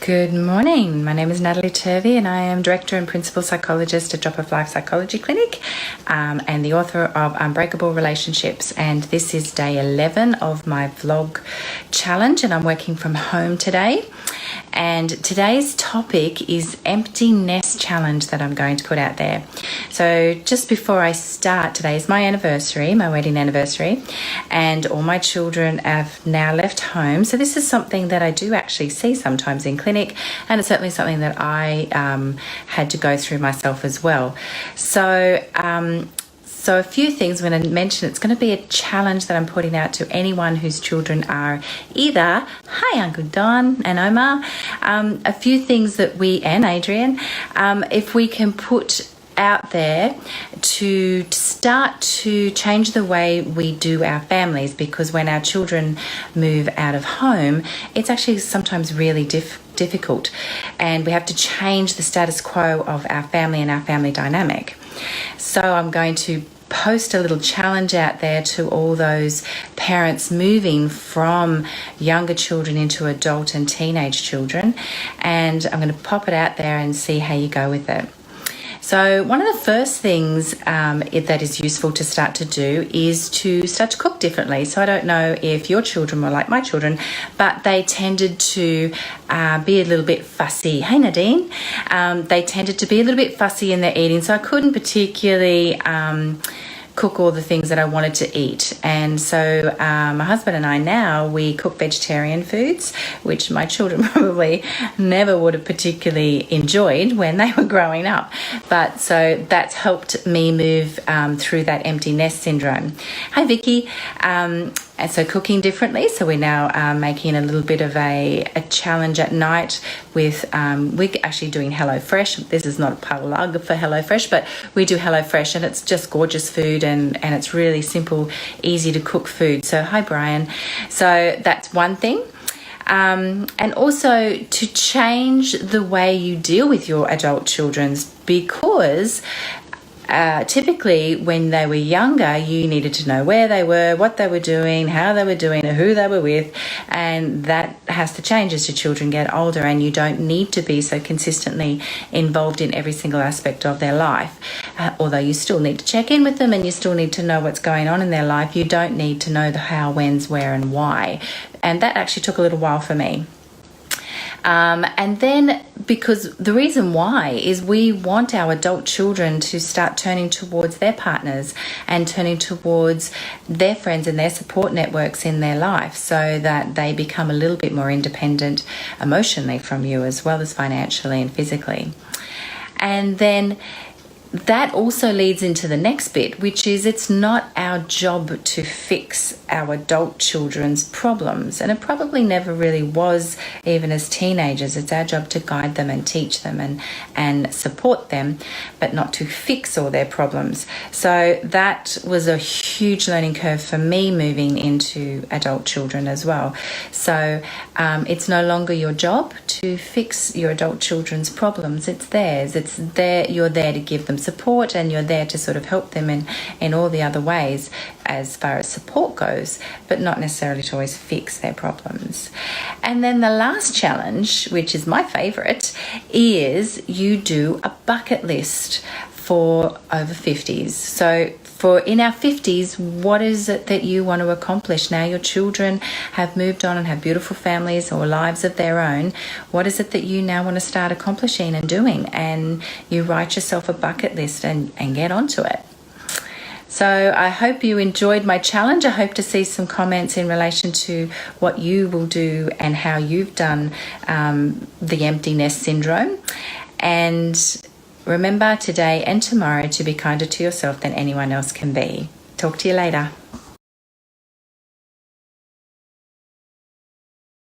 Good morning. My name is Natalie Turvey and I am Director and Principal Psychologist at Drop of Life Psychology Clinic and the author of Unbreakable Relationships. And this is day 11 of my vlog challenge and I'm working from home today. And today's topic is empty nest challenge that I'm going to put out there. So just before I start, today is my anniversary, my wedding anniversary, and all my children have now left home. So this is something that I do actually see sometimes in clinic, and it's certainly something that I had to go through myself as well. So a few things I'm going to mention. It's going to be a challenge that I'm putting out to anyone whose children are either, hi Uncle Don and Omar, a few things that we, and Adrian, if we can put out there to start to change the way we do our families, because when our children move out of home, it's actually sometimes really difficult, and we have to change the status quo of our family and our family dynamic. So I'm going to post a little challenge out there to all those parents moving from younger children into adult and teenage children, and I'm going to pop it out there and see how you go with it. So one of the first things that is useful to start to do is to start to cook differently. So I don't know if your children were like my children, but they tended to be a little bit fussy. Hey Nadine. They tended to be a little bit fussy in their eating, so I couldn't particularly cook all the things that I wanted to eat. And so my husband and I now, we cook vegetarian foods, which my children probably never would have particularly enjoyed when they were growing up. But so that's helped me move through that empty nest syndrome. Hi Vicky. And so cooking differently. So we're now making a little bit of a challenge at night with, we're actually doing HelloFresh. This is not a plug for HelloFresh, but we do HelloFresh and it's just gorgeous food and it's really simple, easy to cook food. So hi Brian. So that's one thing. And also to change the way you deal with your adult children, because typically when they were younger, you needed to know where they were, what they were doing, how they were doing, who they were with, and that has to change as your children get older, and you don't need to be so consistently involved in every single aspect of their life. Although you still need to check in with them and you still need to know what's going on in their life, you don't need to know the how, whens, where and why. And that actually took a little while for me. And then because the reason why is we want our adult children to start turning towards their partners and turning towards their friends and their support networks in their life, so that they become a little bit more independent emotionally from you as well as financially and physically. And then that also leads into the next bit, which is it's not our job to fix our adult children's problems. And it probably never really was, even as teenagers. It's our job to guide them and teach them and support them, but not to fix all their problems. So that was a huge learning curve for me moving into adult children as well. So it's no longer your job to fix your adult children's problems. It's theirs. It's there. You're there to give them support, and you're there to sort of help them in all the other ways as far as support goes, but not necessarily to always fix their problems. And then the last challenge, which is my favorite, is you do a bucket list for over 50s. So for in our 50s, what is it that you want to accomplish? Now your children have moved on and have beautiful families or lives of their own. What is it that you now want to start accomplishing and doing? And you write yourself a bucket list and get onto it. So I hope you enjoyed my challenge. I hope to see some comments in relation to what you will do and how you've done the empty nest syndrome. And remember today and tomorrow to be kinder to yourself than anyone else can be. Talk to you later.